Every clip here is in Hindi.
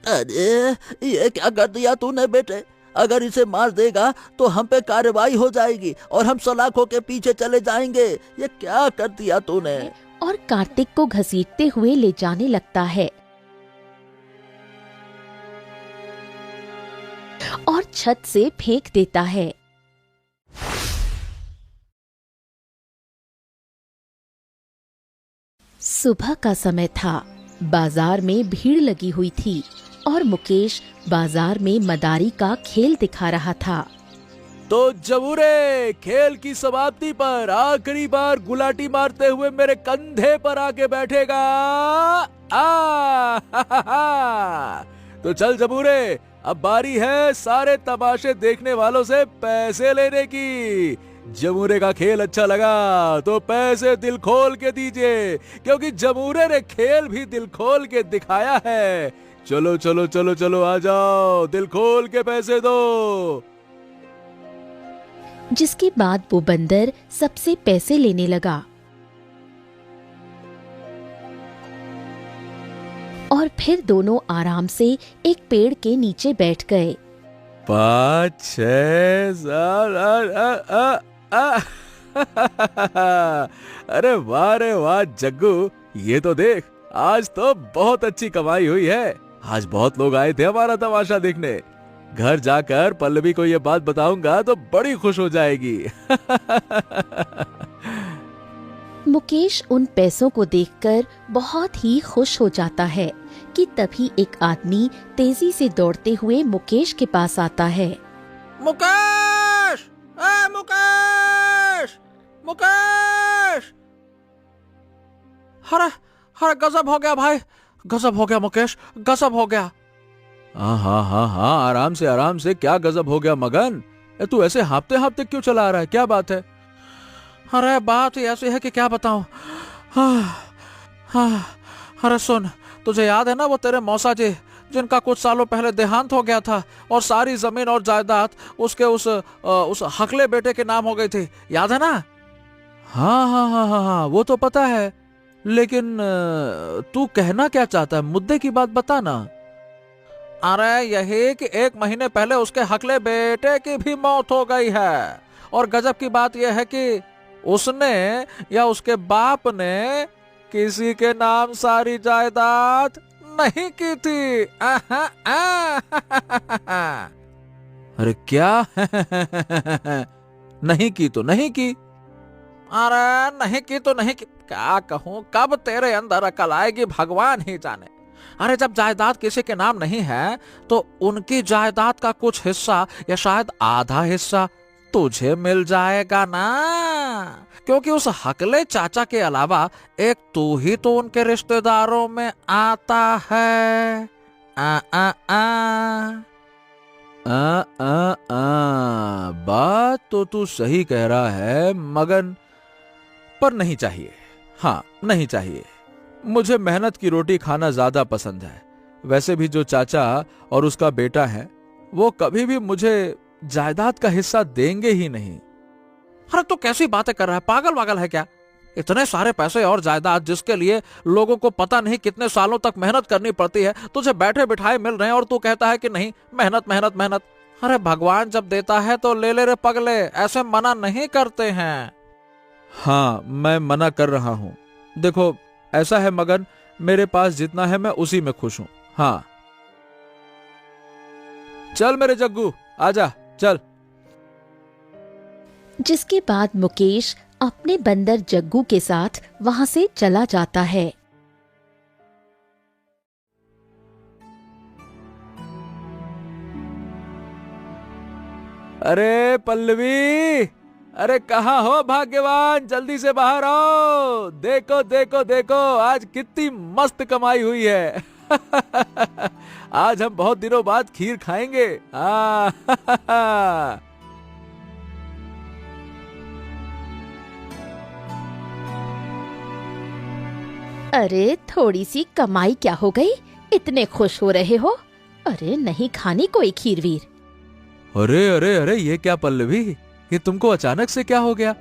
अरे ये क्या कर दिया तूने बेटे? अगर इसे मार देगा तो हम पे कार्रवाई हो जाएगी और हम सलाखों के पीछे चले जाएंगे। ये क्या कर दिया तूने? और कार्तिक को घसीटते हुए ले जाने लगता है और छत से फेंक देता है। सुबह का समय था। बाजार में भीड़ लगी हुई थी और मुकेश बाजार में मदारी का खेल दिखा रहा था। तो जबूरे, खेल की समाप्ति पर आखिरी बार गुलाटी मारते हुए मेरे कंधे पर आके बैठेगा। तो चल जबूरे, अब बारी है सारे तमाशे देखने वालों से पैसे लेने की। जमूरे का खेल अच्छा लगा तो पैसे दिल खोल के दीजिए, क्योंकि जमूरे ने खेल भी दिल खोल के दिखाया है। चलो चलो चलो चलो, आ जाओ, दिल खोल के पैसे दो। जिसके बाद वो बंदर सबसे पैसे लेने लगा और फिर दोनों आराम से एक पेड़ के नीचे बैठ गए। 5 6 7 अरे वाह रे वाह जग्गू, ये तो देख, आज तो बहुत अच्छी कमाई हुई है। आज बहुत लोग आए थे हमारा तमाशा देखने। घर जाकर पल्लवी को ये बात बताऊंगा तो बड़ी खुश हो जाएगी। मुकेश उन पैसों को देखकर बहुत ही खुश हो जाता है कि तभी एक आदमी तेजी से दौड़ते हुए मुकेश के पास आता है। मुकेश! मुकेश! मुकेश! अरे अरे, गजब हो गया भाई, गजब हो गया मुकेश, गजब हो गया। हाँ, आराम से, क्या गजब हो गया मगन? तू ऐसे हांफते हांफते क्यों चला रहा है, क्या बात है? अरे बात ऐसी है कि क्या बताऊं। अरे सुन, तुझे याद है ना वो तेरे मौसा जी जिनका कुछ सालों पहले देहांत हो गया था और सारी जमीन और जायदाद उसके उस हकले बेटे के नाम हो गई थी, याद है ना? हाँ, वो तो पता है, लेकिन तू कहना क्या चाहता है? मुद्दे की बात बता ना। अरे यही कि 1 महीने पहले उसके हकले बेटे की भी मौत हो गई है। और गजब की बात यह है कि उसने या उसके बाप ने किसी के नाम सारी जायदाद नहीं की थी। अरे क्या? नहीं की तो नहीं की। अरे नहीं की तो नहीं की, क्या कहूं, कब तेरे अंदर अकल आएगी भगवान ही जाने। अरे जब जायदाद किसी के नाम नहीं है तो उनकी जायदाद का कुछ हिस्सा या शायद आधा हिस्सा तुझे मिल जाएगा ना, क्योंकि उस हकले चाचा के अलावा एक तू ही तो उनके रिश्तेदारों में आता है। बात तो तू सही कह रहा है मगन, पर नहीं चाहिए। हाँ, नहीं चाहिए। मुझे मेहनत की रोटी खाना ज्यादा पसंद है। वैसे भी जो चाचा और उसका बेटा है वो कभी भी मुझे जायदाद का हिस्सा देंगे ही नहीं। अरे तू कैसी बातें कर रहा है, पागल वागल है क्या? इतने सारे पैसे और जायदाद जिसके लिए लोगों को पता नहीं कितने सालों तक मेहनत करनी पड़ती है, तुझे बैठे बिठाए मिल रहे हैं और तू कहता है कि नहीं, मेहनत मेहनत मेहनत। अरे भगवान जब देता है तो ले ले रे पगले, ऐसे मना नहीं करते हैं। हाँ, मैं मना कर रहा हूँ। देखो ऐसा है मगन, मेरे पास जितना है मैं उसी में खुश हूँ। हाँ चल मेरे जग्गू, आजा चल। जिसके बाद मुकेश अपने बंदर जग्गू के साथ वहां से चला जाता है। अरे पल्लवी, अरे कहाँ हो भाग्यवान, जल्दी से बाहर आओ। देखो देखो देखो, आज कितनी मस्त कमाई हुई है। आज हम बहुत दिनों बाद खीर खाएंगे। अरे थोड़ी सी कमाई क्या हो गई, इतने खुश हो रहे हो? अरे नहीं खानी कोई खीर वीर। अरे अरे अरे, ये क्या पल्लवी, ये तुमको अचानक से क्या हो गया?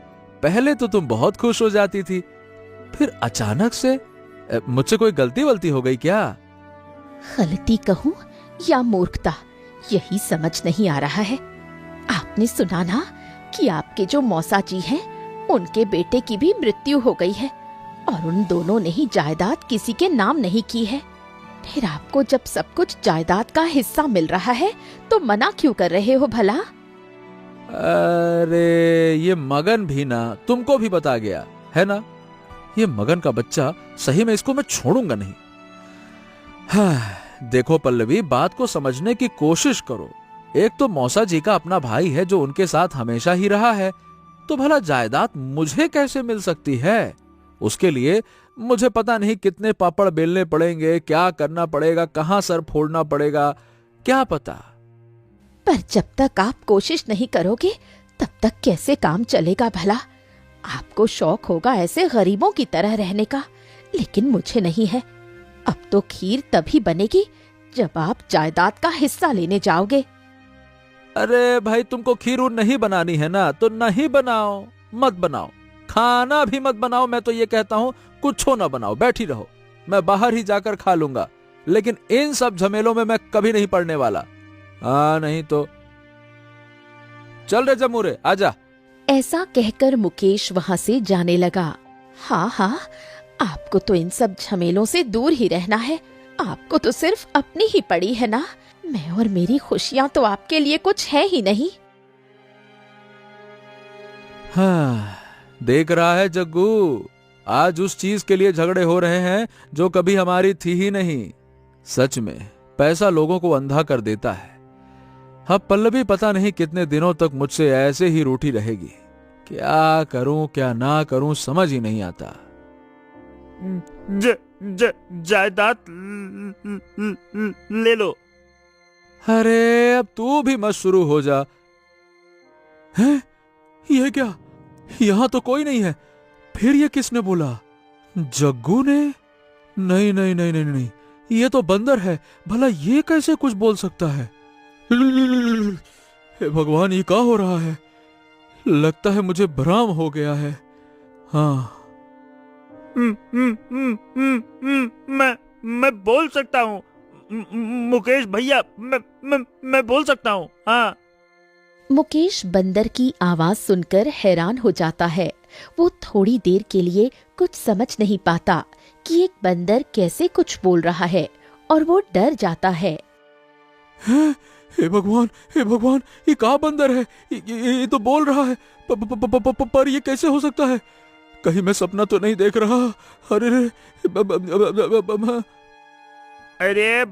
पहले तो तुम बहुत खुश हो जाती थी, फिर अचानक से मुझसे कोई गलती वलती हो गई क्या? गलती कहूँ या मूर्खता, यही समझ नहीं आ रहा है। आपने सुना ना कि आपके जो मौसा जी हैं, उनके बेटे की भी मृत्यु हो गई है और उन दोनों ने ही जायदाद किसी के नाम नहीं की है। फिर आपको जब सब कुछ जायदाद का हिस्सा मिल रहा है तो मना क्यों कर रहे हो भला? अरे ये मगन भी ना तुमको भी बता गया है ना। ये मगन का बच्चा, सही में इसको मैं छोड़ूंगा नहीं। हाँ, देखो पल्लवी, बात को समझने की कोशिश करो। एक तो मौसा जी का अपना भाई है जो उनके साथ हमेशा ही रहा है, तो भला जायदाद मुझे कैसे मिल सकती है? उसके लिए मुझे पता नहीं कितने पापड़ बेलने पड़ेंगे, क्या करना पड़ेगा, कहां सर फोड़ना पड़ेगा, क्या पता। पर जब तक आप कोशिश नहीं करोगे तब तक कैसे काम चलेगा भला? आपको शौक होगा ऐसे गरीबों की तरह रहने का, लेकिन मुझे नहीं है। अब तो खीर तभी बनेगी जब आप जायदाद का हिस्सा लेने जाओगे। अरे भाई, तुमको खीर नहीं बनानी है ना तो नहीं बनाओ, मत बनाओ। खाना भी मत बनाओ। मैं तो ये कहता हूं कुछ ना बनाओ, बैठी रहो। मैं बाहर ही जाकर खा लूंगा, लेकिन इन सब झमेलों में मैं कभी नहीं पड़ने वाला। हाँ नहीं तो चल रे जमूरे, आजा। ऐसा कहकर मुकेश वहाँ से जाने लगा। हाँ हाँ, आपको तो इन सब झमेलों से दूर ही रहना है। आपको तो सिर्फ अपनी ही पड़ी है ना। मैं और मेरी खुशियाँ तो आपके लिए कुछ है ही नहीं। हाँ, देख रहा है जग्गू, आज उस चीज के लिए झगड़े हो रहे हैं जो कभी हमारी थी ही नहीं। सच में पैसा लोगों को अंधा कर देता है। अब पल्लवी पता नहीं कितने दिनों तक मुझसे ऐसे ही रूठी रहेगी। क्या करूं क्या ना करूं समझ ही नहीं आता। जायदाद ले लो। अरे अब तू भी मत शुरू हो जा। हैं? ये क्या? यहां तो कोई नहीं है। फिर ये किसने बोला? जग्गू ने? नहीं नहीं नहीं नहीं नहीं, ये तो बंदर है। भला ये कैसे कुछ बोल सकता है? हे भगवान, ये क्या हो रहा है? लगता है मुझे भ्रम हो गया है। हाँ, मैं बोल सकता हूँ मुकेश भैया, मैं बोल सकता हूँ। हाँ। मुकेश बंदर की आवाज सुनकर हैरान हो जाता है। वो थोड़ी देर के लिए कुछ समझ नहीं पाता कि एक बंदर कैसे कुछ बोल रहा है, और वो डर जाता है। हे भगवान, हे भगवान, ये कहाँ बंदर है? ये तो बोल रहा है, पर ये कैसे हो सकता है? कहीं मैं सपना तो नहीं देख रहा? अरे अरे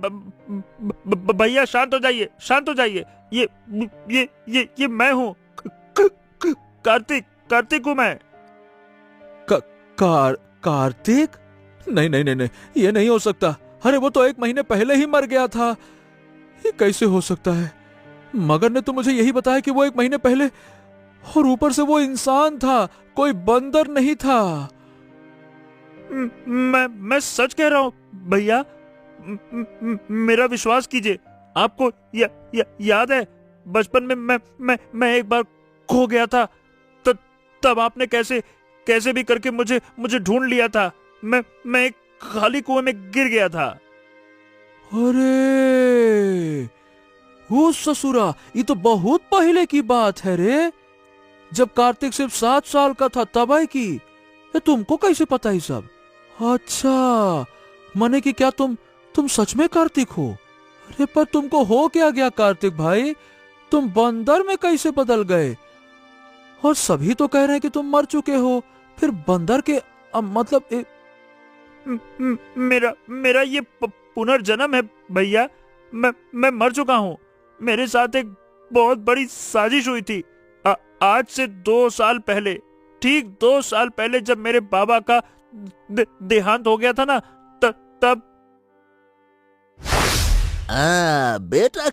भैया शांत हो जाइए, शांत हो जाइए। ये मैं हूँ, कार्तिक हूँ मैं। कार्तिक? नहीं नहीं नहीं नहीं, ये नहीं हो सकता। अरे वो तो 1 महीने पहले ही मर गया था। ये कैसे हो सकता है? मगर ने तो मुझे यही बताया कि वो 1 महीने पहले, और ऊपर से वो इंसान था, कोई बंदर नहीं था। मैं सच कह रहा हूँ भैया, मेरा विश्वास कीजिए। आपको याद है बचपन में मैं एक बार खो गया था, तब आपने कैसे भी करके मुझे ढूंढ लिया था। मैं एक खाली कुएं में गिर गया था। अरे वो ससुरा, ये तो बहुत पहले की बात है रे। जब कार्तिक सिर्फ 7 साल का था तब आई की। तुमको कैसे पता ये सब? अच्छा, माने कि क्या तुम सच में कार्तिक हो? अरे पर तुमको हो क्या गया कार्तिक भाई? तुम बंदर में कैसे बदल गए? और सभी तो कह रहे हैं कि तुम मर चुके हो, फिर बंदर के मतलब मेरा ये पुनर्जन्म है भैया। मैं मर चुका हूँ। मेरे साथ एक बहुत बड़ी साजिश हुई थी। आज से 2 साल पहले, ठीक 2 साल पहले, जब मेरे बाबा का देहांत हो गया था ना, तब। बेटा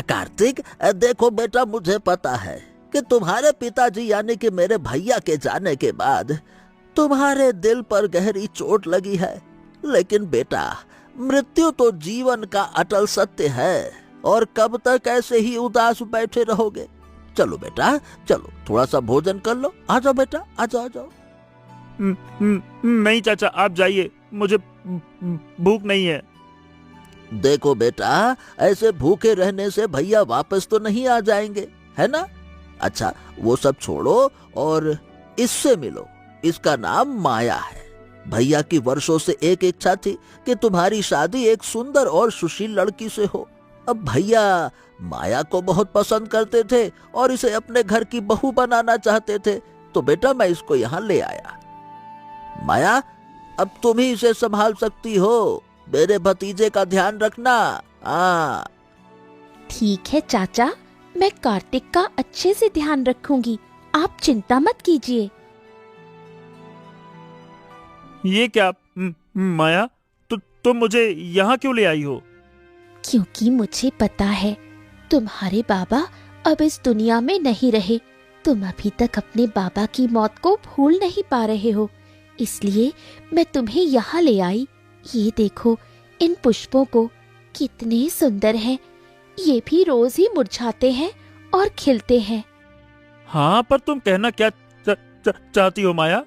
कार्तिक, देखो बेटा, मुझे पता है कि तुम्हारे पिताजी यानी कि मेरे भैया के जाने के बाद तुम्हारे दिल पर गहरी चोट लगी है। लेकिन बेटा, मृत्यु तो जीवन का अटल सत्य है, और कब तक ऐसे ही उदास बैठे रहोगे? चलो बेटा, चलो थोड़ा सा भोजन कर लो। आ जाओ बेटा, आ जाओ। नहीं चाचा, आप जाइए, मुझे भूख नहीं है। देखो बेटा, ऐसे भूखे रहने से भैया वापस तो नहीं आ जाएंगे, है ना? अच्छा, वो सब छोड़ो और इससे मिलो। इसका नाम माया है। भैया की वर्षों से एक इच्छा थी कि तुम्हारी शादी एक सुंदर और सुशील लड़की से हो। अब भैया माया को बहुत पसंद करते थे और इसे अपने घर की बहू बनाना चाहते थे, तो बेटा मैं इसको यहाँ ले आया। माया, अब तुम ही इसे संभाल सकती हो। मेरे भतीजे का ध्यान रखना। हाँ। ठीक है चाचा, मैं कार्तिक का अच्छे से ध्यान रखूंगी, आप चिंता मत कीजिए। ये क्या माया, तुम मुझे यहाँ क्यों ले आई हो? क्योंकि मुझे पता है तुम्हारे बाबा अब इस दुनिया में नहीं रहे। तुम अभी तक अपने बाबा की मौत को भूल नहीं पा रहे हो, इसलिए मैं तुम्हें यहाँ ले आई। ये देखो इन पुष्पों को, कितने सुंदर हैं। ये भी रोज ही मुरझाते हैं और खिलते हैं। हाँ, पर तुम कहना क्या चाहती हो माया?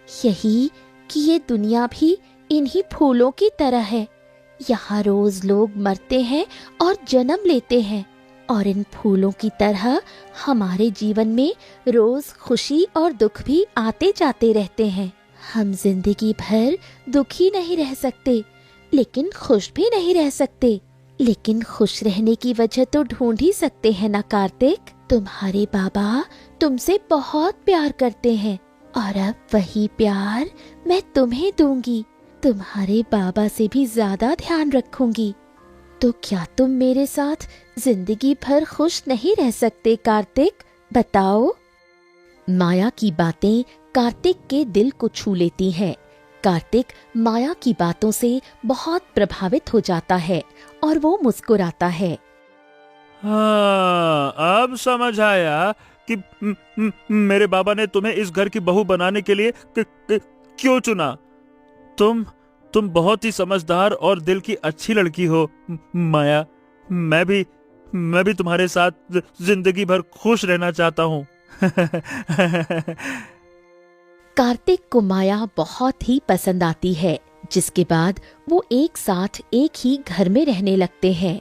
यही कि ये दुनिया भी इन्हीं फूलों की तरह है। यहाँ रोज लोग मरते हैं और जन्म लेते हैं, और इन फूलों की तरह हमारे जीवन में रोज खुशी और दुख भी आते जाते रहते हैं। हम जिंदगी भर दुखी नहीं रह सकते, लेकिन खुश भी नहीं रह सकते। लेकिन खुश रहने की वजह तो ढूंढ ही सकते हैं ना कार्तिक। तुम्हारे बाबा तुमसे बहुत प्यार करते हैं, और अब वही प्यार मैं तुम्हें दूंगी। तुम्हारे बाबा से भी ज्यादा ध्यान रखूंगी। तो क्या तुम मेरे साथ जिंदगी भर खुश नहीं रह सकते कार्तिक? बताओ। माया की बातें कार्तिक के दिल को छू लेती हैं। कार्तिक माया की बातों से बहुत प्रभावित हो जाता है और वो मुस्कुराता है। हाँ, अब समझ आया कि मेरे बाबा ने तुम्हें इस घर की बहू बनाने के लिए क्यों चुना। तुम बहुत ही समझदार और दिल की अच्छी लड़की हो माया। मैं भी तुम्हारे साथ जिंदगी भर खुश रहना चाहता हूँ। कार्तिक को माया बहुत ही पसंद आती है, जिसके बाद वो एक साथ एक ही घर में रहने लगते हैं।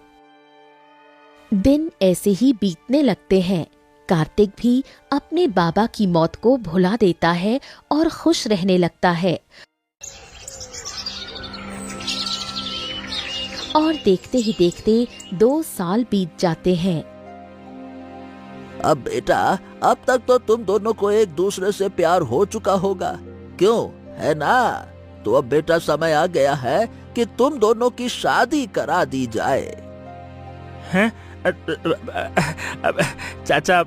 दिन ऐसे ही बीतने लगते हैं। कार्तिक भी अपने बाबा की मौत को भुला देता है और खुश रहने लगता है। और देखते ही देखते 2 साल बीत जाते हैं। अब बेटा, अब तक तो तुम दोनों को एक दूसरे से प्यार हो चुका होगा, क्यों, है ना? तो अब बेटा समय आ गया है कि तुम दोनों की शादी करा दी जाए। हैं? चाचा,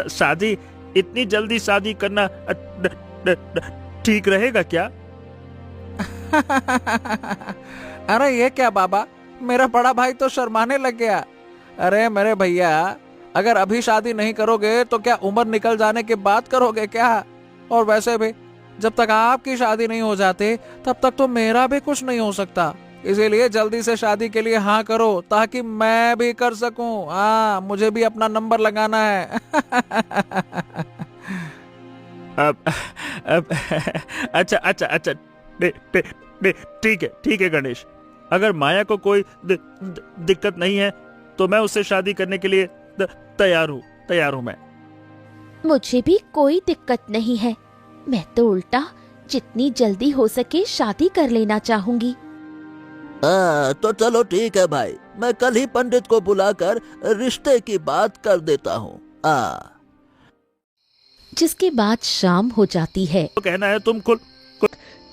शादी, इतनी जल्दी शादी करना ठीक रहेगा क्या? अरे ये क्या बाबा, मेरा बड़ा भाई तो शर्माने लग गया। अरे मेरे भैया, अगर अभी शादी नहीं करोगे तो क्या उम्र निकल जाने के बाद करोगे क्या? और वैसे भी जब तक आपकी शादी नहीं हो जाती तब तक तो मेरा भी कुछ नहीं हो सकता। इसीलिए जल्दी से शादी के लिए हाँ करो, ताकि मैं भी कर सकूं। हाँ, मुझे भी अपना नंबर लगाना है। अच्छा, ठीक है गणेश। अगर माया को कोई दिक्कत नहीं है तो मैं उससे शादी करने के लिए तैयार हूँ मैं। मुझे भी कोई दिक्कत नहीं है। मैं तो उल्टा जितनी जल्दी हो सके शादी कर लेना चाहूंगी। तो चलो ठीक है भाई, मैं कल ही पंडित को बुलाकर रिश्ते की बात कर देता हूँ। जिसके बाद शाम हो जाती है। तो कहना है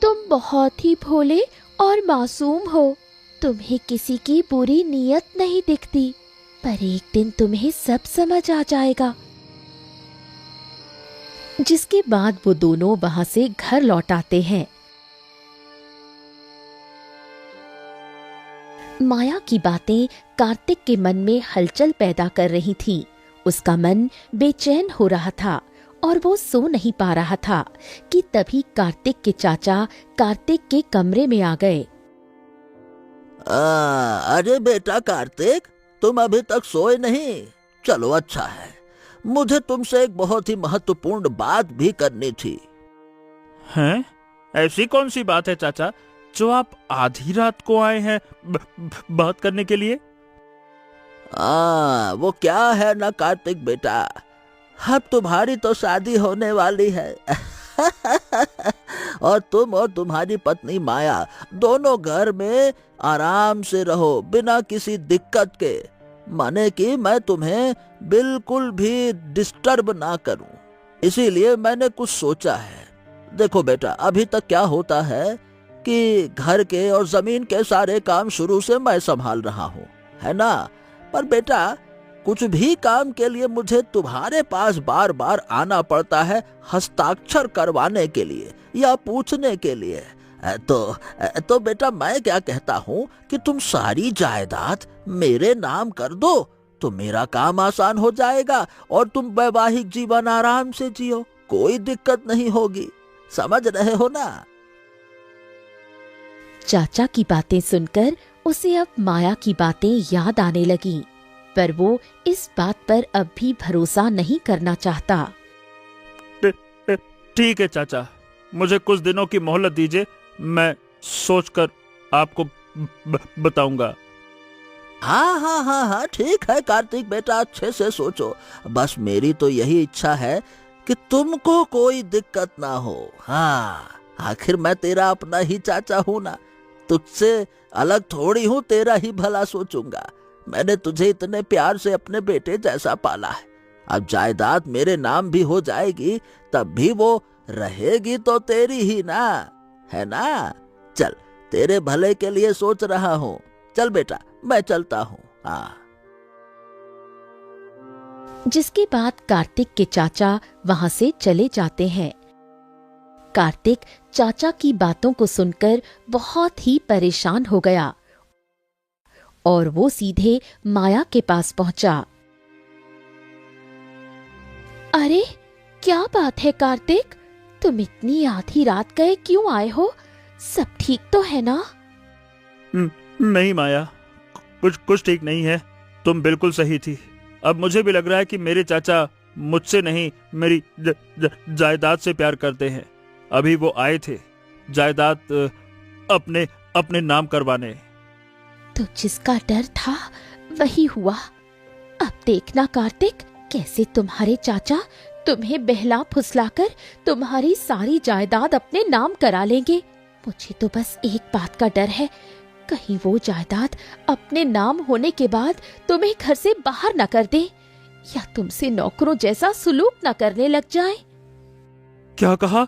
तुम बहुत ही भोले और मासूम हो। तुम्हें किसी की बुरी नीयत नहीं दिखती, पर एक दिन तुम्हें सब समझ आ जाएगा। जिसके बाद वो दोनों वहां से घर लौट आते हैं। माया की बातें कार्तिक के मन में हलचल पैदा कर रही थीं। उसका मन बेचैन हो रहा था और वो सो नहीं पा रहा था कि तभी कार्तिक के चाचा कार्तिक के कमरे में आ गए। अरे बेटा कार्तिक, तुम अभी तक सोए नहीं? चलो अच्छा है, मुझे तुमसे एक बहुत ही महत्वपूर्ण बात भी करनी थी। हैं? ऐसी कौन सी बात है चाचा? जो आप आधी रात को आए हैं बात करने के लिए? वो क्या है ना कार्तिक बेटा, अब तुम्हारी तो शादी होने वाली है और तुम और तुम्हारी पत्नी माया दोनों घर में आराम से रहो बिना किसी दिक्कत के, माने कि मैं तुम्हें बिल्कुल भी डिस्टर्ब ना करूं। इसीलिए मैंने कुछ सोचा है। देखो बेटा, अभी तक क्या होता है कि घर के और जमीन के सारे काम शुरू से मैं संभाल रहा हूँ, है ना? पर बेटा, कुछ भी काम के लिए मुझे तुम्हारे पास बार बार आना पड़ता है हस्ताक्षर करवाने के लिए या पूछने के लिए। तो बेटा, मैं क्या कहता हूँ कि तुम सारी जायदाद मेरे नाम कर दो तो मेरा काम आसान हो जाएगा और तुम वैवाहिक जीवन आराम से जियो, कोई दिक्कत नहीं होगी। समझ रहे हो ना? चाचा की बातें सुनकर उसे अब माया की बातें याद आने लगी, पर वो इस बात पर अब भी भरोसा नहीं करना चाहता। ठीक है चाचा, मुझे कुछ दिनों की मोहलत दीजिए, मैं सोचकर आपको बताऊंगा। हाँ, ठीक है कार्तिक बेटा, अच्छे से सोचो। बस मेरी तो यही इच्छा है कि तुमको कोई दिक्कत ना हो। हाँ, आखिर मैं तेरा अपना ही चाचा हूँ ना, तुझसे अलग थोड़ी हूँ, तेरा ही भला सोचूंगा। मैंने तुझे इतने प्यार से अपने बेटे जैसा पाला है। अब जायदाद मेरे नाम भी हो जाएगी, तब भी वो रहेगी तो तेरी ही ना, है ना? चल, तेरे भले के लिए सोच रहा हूँ। चल बेटा, मैं चलता हूँ। हाँ। जिसके बाद कार्तिक के चाचा वहां से चले जाते हैं। कार्तिक चाचा की बातों को सुनकर बहुत ही परेशान हो गया और वो सीधे माया के पास पहुंचा। अरे, क्या बात है कार्तिक, तुम इतनी आधी रात गए क्यों आए हो? सब ठीक तो है ना? नहीं माया, कुछ ठीक नहीं है। तुम बिल्कुल सही थी। अब मुझे भी लग रहा है कि मेरे चाचा मुझसे नहीं, मेरी जायदाद से प्यार करते हैं। अभी वो आए थे जायदाद अपने नाम करवाने। तो जिसका डर था वही हुआ। अब देखना कार्तिक, कैसे तुम्हारे चाचा तुम्हें बहला फुसलाकर तुम्हारी सारी जायदाद अपने नाम करा लेंगे। मुझे तो बस एक बात का डर है, कहीं वो जायदाद अपने नाम होने के बाद तुम्हें घर से बाहर न कर दे या तुमसे नौकरों जैसा सुलूक न करने लग जाए। क्या कहा?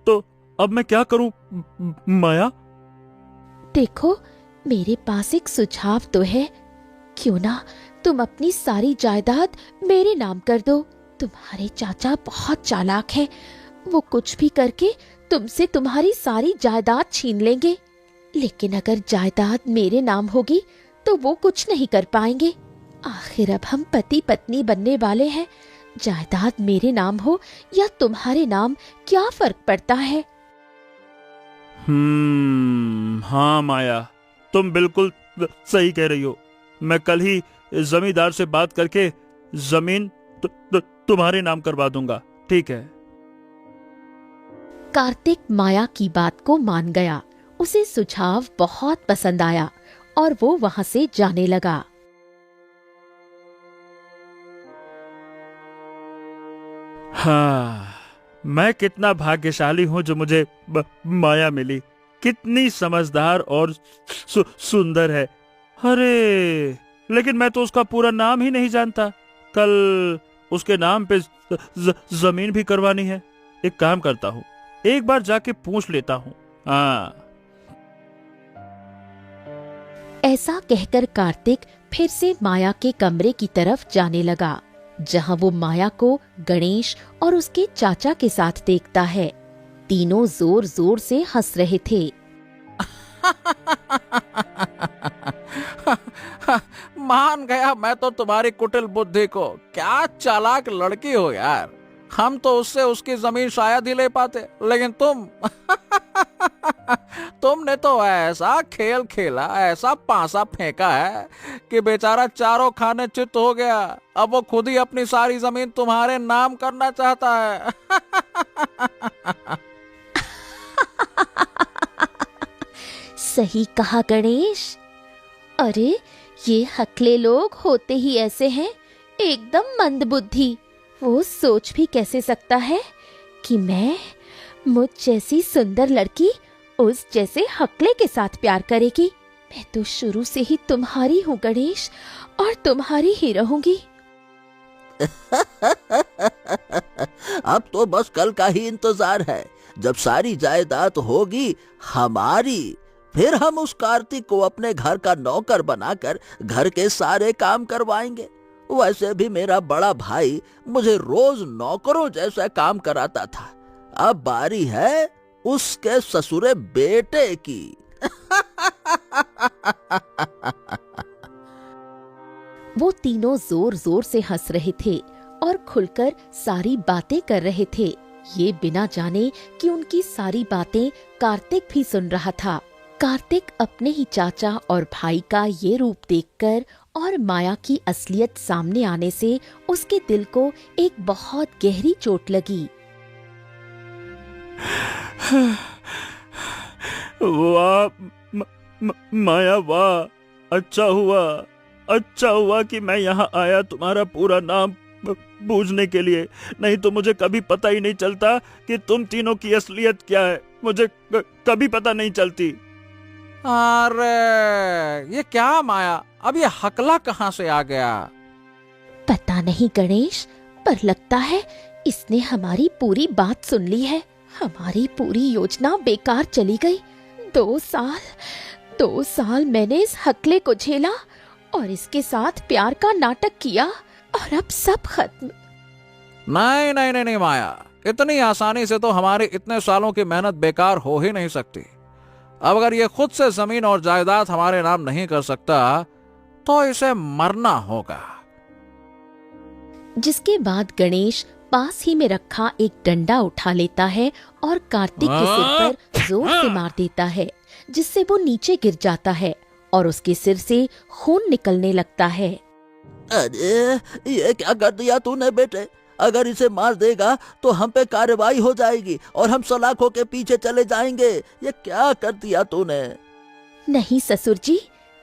तो अब मैं क्या करूं माया? देखो, मेरे पास एक सुझाव तो है। क्यों ना तुम अपनी सारी जायदाद मेरे नाम कर दो। तुम्हारे चाचा बहुत चालाक है, वो कुछ भी करके तुमसे तुम्हारी सारी जायदाद छीन लेंगे। लेकिन अगर जायदाद मेरे नाम होगी तो वो कुछ नहीं कर पाएंगे। आखिर अब हम पति पत्नी बनने वाले हैं। जायदाद मेरे नाम हो या तुम्हारे नाम, क्या फर्क पड़ता है? हाँ माया, तुम बिल्कुल सही कह रही हो। मैं कल ही जमींदार से बात करके जमीन तुम्हारे नाम करवा दूंगा। ठीक है। कार्तिक माया की बात को मान गया। उसे सुझाव बहुत पसंद आया और वो वहां से जाने लगा। हाँ, मैं कितना भाग्यशाली हूँ जो मुझे माया मिली। कितनी समझदार और सुंदर है। अरे, लेकिन मैं तो उसका पूरा नाम ही नहीं जानता। कल उसके नाम पे जमीन भी करवानी है। एक काम करता हूँ, एक बार जाके पूछ लेता हूँ। हाँ। ऐसा कहकर कार्तिक फिर से माया के कमरे की तरफ जाने लगा, जहां वो माया को गणेश और उसके चाचा के साथ देखता है। तीनों जोर जोर से हंस रहे थे। मान गया मैं तो तुम्हारी कुटिल बुद्धि को। क्या चालाक लड़की हो यार। हम तो उससे उसकी जमीन शायद ही ले पाते, लेकिन तुमने तो ऐसा खेल खेला, ऐसा पासा फेंका है कि बेचारा चारों खाने चित्त हो गया। अब वो खुद ही अपनी सारी जमीन तुम्हारे नाम करना चाहता है। सही कहा गणेश। अरे ये हकले लोग होते ही ऐसे हैं, एकदम मंदबुद्धि। वो सोच भी कैसे सकता है कि मैं, मुझ जैसी सुंदर लड़की उस जैसे हकले के साथ प्यार करेगी। मैं तो शुरू से ही तुम्हारी हूँ गणेश, और तुम्हारी ही रहूंगी। अब तो बस कल का ही इंतजार है, जब सारी जायदाद होगी हमारी। फिर हम उस कार्तिक को अपने घर का नौकर बनाकर घर के सारे काम करवाएंगे। वैसे भी मेरा बड़ा भाई मुझे रोज नौकरों जैसा काम कराता था। अब बारी है उसके ससुरे बेटे की। वो तीनों जोर जोर से हंस रहे थे और खुलकर सारी बातें कर रहे थे, ये बिना जाने कि उनकी सारी बातें कार्तिक भी सुन रहा था। कार्तिक अपने ही चाचा और भाई का ये रूप देखकर और माया की असलियत सामने आने से उसके दिल को एक बहुत गहरी चोट लगी। वाह माया, वाह, अच्छा हुआ कि मैं यहाँ आया तुम्हारा पूरा नाम पूछने के लिए। नहीं तो मुझे कभी पता ही नहीं चलता कि तुम तीनों की असलियत क्या है। मुझे कभी पता नहीं चलती। अरे ये क्या माया, अब ये हकला कहाँ से आ गया? पता नहीं गणेश, पर लगता है इसने हमारी पूरी बात सुन ली है। हमारी पूरी योजना बेकार चली गई। 2 साल मैंने इस हकले को झेला और इसके साथ प्यार का नाटक किया, और अब सब खत्म। नहीं नहीं नहीं नहीं माया, इतनी आसानी से तो हमारी इतने सालों की मेहनत बेकार हो ही नहीं सकती। अब अगर ये खुद से जमीन और जायदाद हमारे नाम नहीं कर सकता तो इसे मरना होगा। जिसके बाद गणेश पास ही में रखा एक डंडा उठा लेता है और कार्तिक के सिर पर जोर से मार देता है, जिससे वो नीचे गिर जाता है और उसके सिर से खून निकलने लगता है। अरे ये क्या कर दिया तूने बेटे? अगर इसे मार देगा तो हम पे कार्रवाई हो जाएगी और हम सलाखों के पीछे चले जाएंगे। ये क्या कर दिया तूने? नहीं ससुर जी,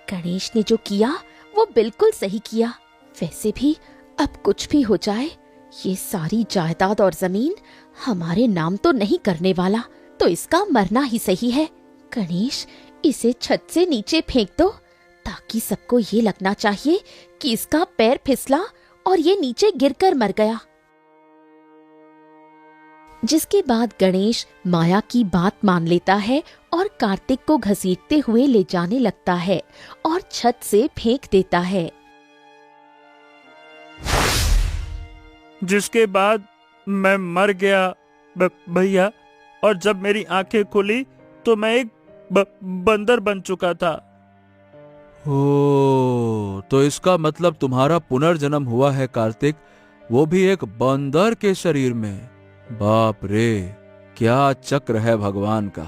गणेश ने जो किया वो बिल्कुल सही किया। वैसे भी अब कुछ भी हो जाए, ये सारी जायदाद और जमीन हमारे नाम तो नहीं करने वाला, तो इसका मरना ही सही है। गणेश, इसे छत से नीचे फेंक दो, ताकि सबको ये लगना चाहिए कि इसका पैर फिसला और ये नीचे गिरकर मर गया। जिसके बाद गणेश माया की बात मान लेता है और कार्तिक को घसीटते हुए ले जाने लगता है और छत से फेंक देता है। जिसके बाद मैं मर गया भैया, और जब मेरी आंखें खुली तो मैं एक बंदर बन चुका था। ओ, तो इसका मतलब तुम्हारा पुनर्जन्म हुआ है कार्तिक, वो भी एक बंदर के शरीर में। बाप रे, क्या चक्र है भगवान का।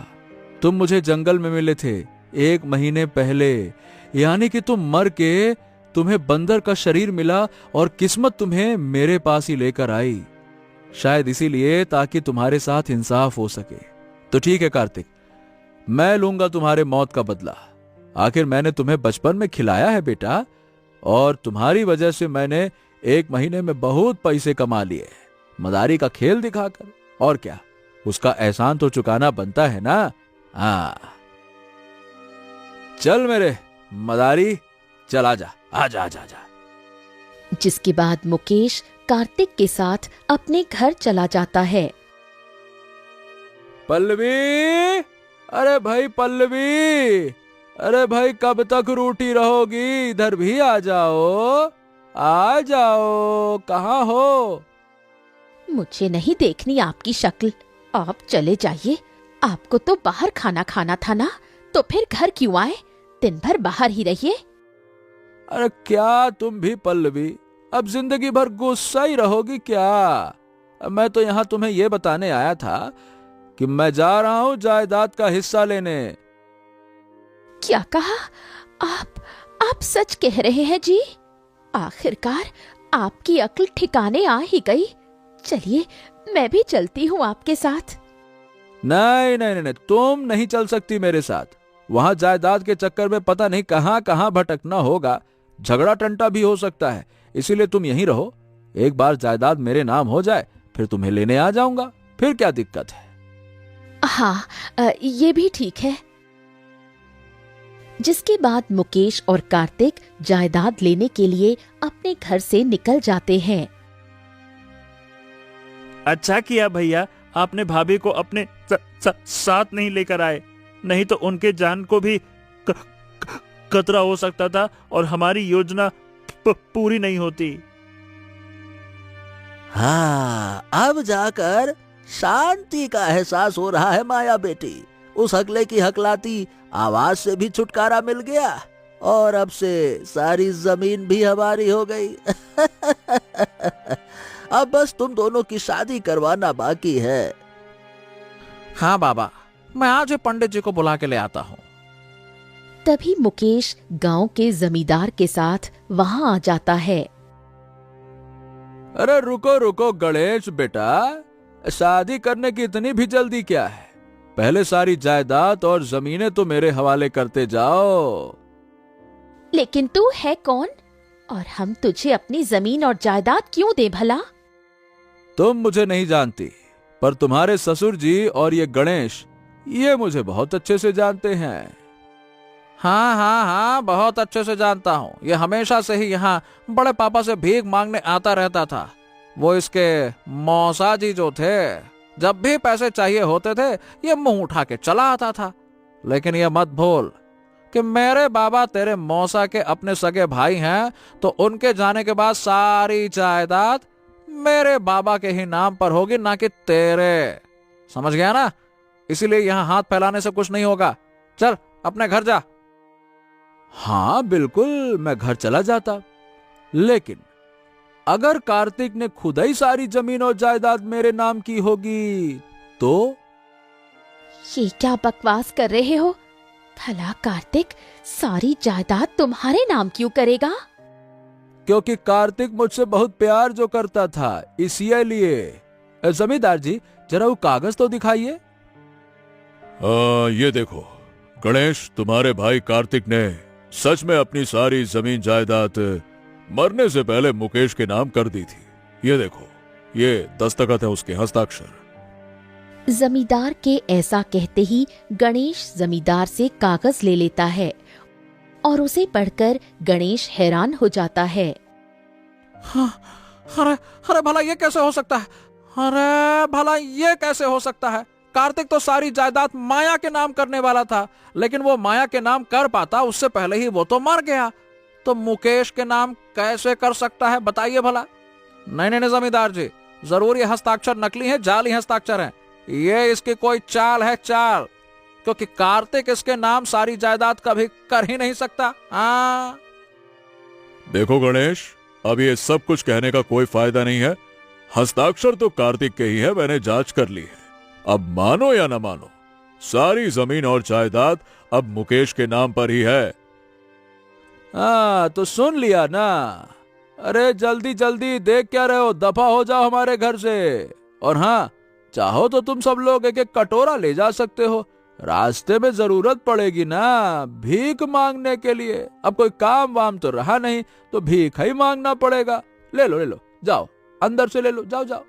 तुम मुझे जंगल में मिले थे 1 महीने पहले, यानी कि तुम मर के तुम्हें बंदर का शरीर मिला और किस्मत तुम्हें मेरे पास ही लेकर आई। शायद इसीलिए ताकि तुम्हारे साथ इंसाफ हो सके। तो ठीक है कार्तिक, मैं लूंगा तुम्हारे मौत का बदला। आखिर मैंने तुम्हें बचपन में खिलाया है बेटा, और तुम्हारी वजह से मैंने 1 महीने में बहुत पैसे कमा लिए, मदारी का खेल दिखाकर। और क्या, उसका एहसान तो चुकाना बनता है ना। हाँ, चल मेरे मदारी, चल आजा आजा आजा आजा। जिसके बाद मुकेश कार्तिक के साथ अपने घर चला जाता है। पल्लवी, अरे भाई पल्लवी, अरे भाई कब तक रूठी रहोगी? इधर भी आ जाओ, आ जाओ, कहाँ हो? मुझे नहीं देखनी आपकी शक्ल, आप चले जाइए। आपको तो बाहर खाना खाना था ना, तो फिर घर क्यों आए? दिन भर बाहर ही रहिए। अरे क्या तुम भी पल्लवी, अब जिंदगी भर गुस्सा ही रहोगी क्या? मैं तो यहाँ तुम्हें ये बताने आया था कि मैं जा रहा हूँ जायदाद का हिस्सा लेने। क्या कहा? आप सच कह रहे हैं जी? आखिरकार आपकी अक्ल ठिकाने आ ही गई। चलिए, मैं भी चलती हूँ आपके साथ। नहीं नहीं नहीं, तुम नहीं चल सकती मेरे साथ। वहां जायदाद के चक्कर में पता नहीं कहां कहां भटकना होगा, झगड़ा टंटा भी हो सकता है। इसीलिए तुम यहीं रहो, एक बार जायदाद मेरे नाम हो जाए फिर तुम्हें लेने आ जाऊंगा, फिर क्या दिक्कत है। हाँ, ये भी ठीक है। जिसके बाद मुकेश और कार्तिक जायदाद लेने के लिए अपने घर से निकल जाते हैं। अच्छा किया भैया, आपने भाभी को अपने साथ नहीं लेकर आए, नहीं तो उनके जान को भी खतरा हो सकता था और हमारी योजना पूरी नहीं होती। हाँ, अब जाकर शांति का एहसास हो रहा है माया बेटी। उस हकले की हकलाती आवाज से भी छुटकारा मिल गया और अब से सारी जमीन भी हमारी हो गई। अब बस तुम दोनों की शादी करवाना बाकी है। हाँ बाबा, मैं आज ही पंडित जी को बुला के ले आता हूँ। तभी मुकेश गांव के जमींदार के साथ वहां आ जाता है। अरे रुको रुको गणेश बेटा, शादी करने की इतनी भी जल्दी क्या है? पहले सारी जायदाद और जमीनें तो मेरे हवाले करते जाओ। लेकिन तू है कौन और हम तुझे अपनी जमीन और जायदाद क्यों दे भला? तुम मुझे नहीं जानती, पर तुम्हारे ससुर जी और ये गणेश, ये मुझे बहुत अच्छे से जानते हैं। हाँ हाँ हाँ, बहुत अच्छे से जानता हूँ। ये हमेशा से ही यहाँ बड़े पापा से भीख मांगने आता रहता था। वो इसके मौसा जी जो थे, जब भी पैसे चाहिए होते थे ये मुंह उठा के चला आता था। लेकिन ये मत भूल कि मेरे बाबा तेरे मौसा के अपने सगे भाई हैं, तो उनके जाने के बाद सारी जायदाद मेरे बाबा के ही नाम पर होगी, ना कि तेरे। समझ गया ना? इसीलिए यहाँ हाथ फैलाने से कुछ नहीं होगा। चल अपने घर जा। हाँ बिल्कुल, मैं घर चला जाता, लेकिन अगर कार्तिक ने खुद ही सारी जमीन और जायदाद मेरे नाम की होगी तो? ये क्या बकवास कर रहे हो? भला कार्तिक सारी जायदाद तुम्हारे नाम क्यों करेगा? क्योंकि कार्तिक मुझसे बहुत प्यार जो करता था, इसीलिए। जमींदार जी, जरा वो कागज तो दिखाइए। ये देखो गणेश, तुम्हारे भाई कार्तिक ने सच में अपनी सारी जमीन जायदाद मरने से पहले मुकेश के नाम कर दी थी। ये देखो, ये दस्तखत है उसके, हस्ताक्षर। जमींदार के ऐसा कहते ही गणेश जमींदार से कागज ले लेता है और उसे पढ़कर गणेश हैरान हो जाता है। हाँ, अरे अरे भला ये कैसे हो सकता है? अरे भला ये कैसे हो सकता है? कार्तिक तो सारी जायदाद माया के नाम करने वाला था, लेकिन वो माया के नाम कर पाता उससे पहले ही वो तो मर गया। तो मुकेश के नाम कैसे कर सकता है, बताइए भला? नहीं नहीं जमींदार जी, जरूर ये हस्ताक्षर नकली है, जाली हस्ताक्षर है। ये इसकी कोई चाल है, चाल, क्योंकि कार्तिक इसके नाम सारी जायदाद कभी कर ही नहीं सकता। हाँ देखो गणेश, अब ये सब कुछ कहने का कोई फायदा नहीं है। हस्ताक्षर तो कार्तिक के ही है, मैंने जांच कर ली है। अब मानो या ना मानो, सारी जमीन और जायदाद अब मुकेश के नाम पर ही है। हाँ तो सुन लिया ना। अरे जल्दी जल्दी देख क्या रहे हो, दफा हो जाओ हमारे घर से। और हाँ, चाहो तो तुम सब लोग एक एक कटोरा ले जा सकते हो, रास्ते में जरूरत पड़ेगी ना भीख मांगने के लिए। अब कोई काम वाम तो रहा नहीं, तो भीख ही मांगना पड़ेगा। ले लो, जाओ अंदर से ले लो, जाओ जाओ।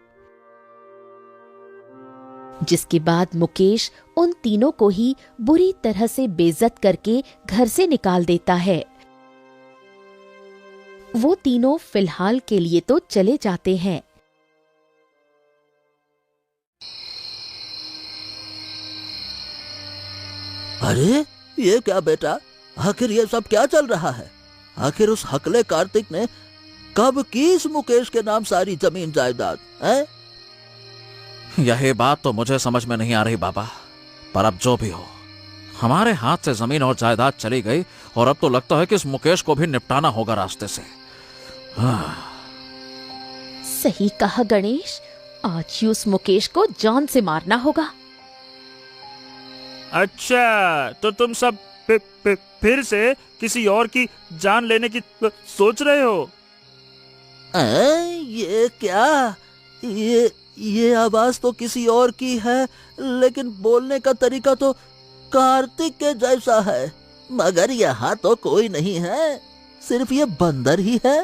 जिसके बाद मुकेश उन तीनों को ही बुरी तरह से बेइज्जत करके घर से निकाल देता है। वो तीनों फिलहाल के लिए तो चले जाते हैं। अरे ये क्या बेटा, आखिर ये सब क्या चल रहा है? आखिर उस हकले कार्तिक ने कब की इस मुकेश के नाम सारी जमीन जायदाद है? यही बात तो मुझे समझ में नहीं आ रही बाबा, पर अब जो भी हो, हमारे हाथ से जमीन और जायदाद चली गई और अब तो लगता है कि इस मुकेश को भी निपटाना होगा रास्ते से। सही कहा गणेश, आज ही उस मुकेश को जान से मारना होगा। अच्छा, तो तुम सब फिर से किसी और की जान लेने की सोच रहे हो? ये क्या? ये आवाज तो किसी और की है, लेकिन बोलने का तरीका तो कार्तिक के जैसा है, मगर यहाँ तो कोई नहीं है, सिर्फ ये बंदर ही है।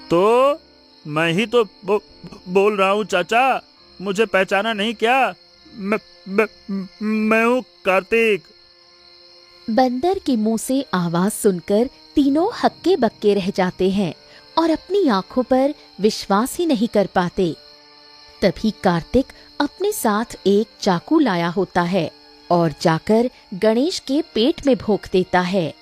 तो मैं ही तो बोल रहा हूँ चाचा, मुझे पहचाना नहीं क्या? मैं हूँ कार्तिक। बंदर के मुंह से आवाज सुनकर तीनों हक्के बक्के रह जाते हैं और अपनी आंखों पर विश्वास ही नहीं कर पाते। तभी कार्तिक अपने साथ एक चाकू लाया होता है और जाकर गणेश के पेट में भोंक देता है।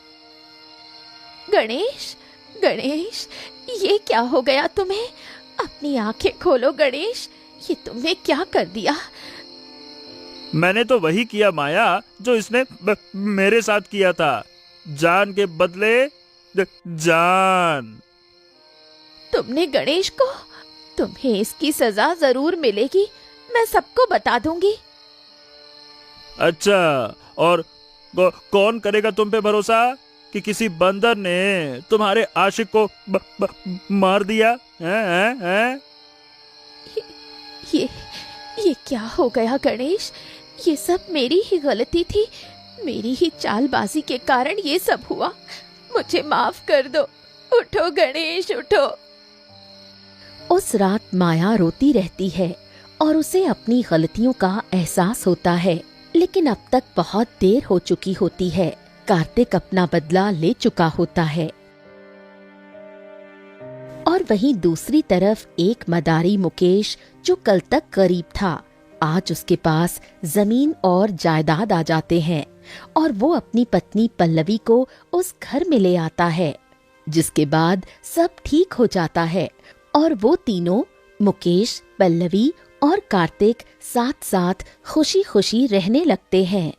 गणेश, गणेश, ये क्या हो गया तुम्हें? अपनी आंखें खोलो गणेश, ये तुमने क्या कर दिया? मैंने तो वही किया माया जो इसने मेरे साथ किया था, जान के बदले जान। तुमने गणेश को? तुम्हें इसकी सजा जरूर मिलेगी, मैं सबको बता दूंगी। अच्छा, और कौन करेगा तुम पे भरोसा कि किसी बंदर ने तुम्हारे आशिक को मार दिया? हैं? ये क्या हो गया गणेश? ये सब मेरी ही गलती थी, मेरी ही चालबाजी के कारण ये सब हुआ। मुझे माफ कर दो। उठो गणेश, उठो। उस रात माया रोती रहती है और उसे अपनी गलतियों का एहसास होता है, लेकिन अब तक बहुत देर हो चुकी होती है। कार्तिक अपना बदला ले चुका होता है। और वहीं दूसरी तरफ एक मदारी मुकेश, जो कल तक गरीब था, आज उसके पास जमीन और जायदाद आ जाते हैं और वो अपनी पत्नी पल्लवी को उस घर में ले आता है, जिसके बाद सब ठीक हो जाता है और वो तीनों, मुकेश, पल्लवी और कार्तिक, साथ साथ खुशी खुशी रहने लगते हैं।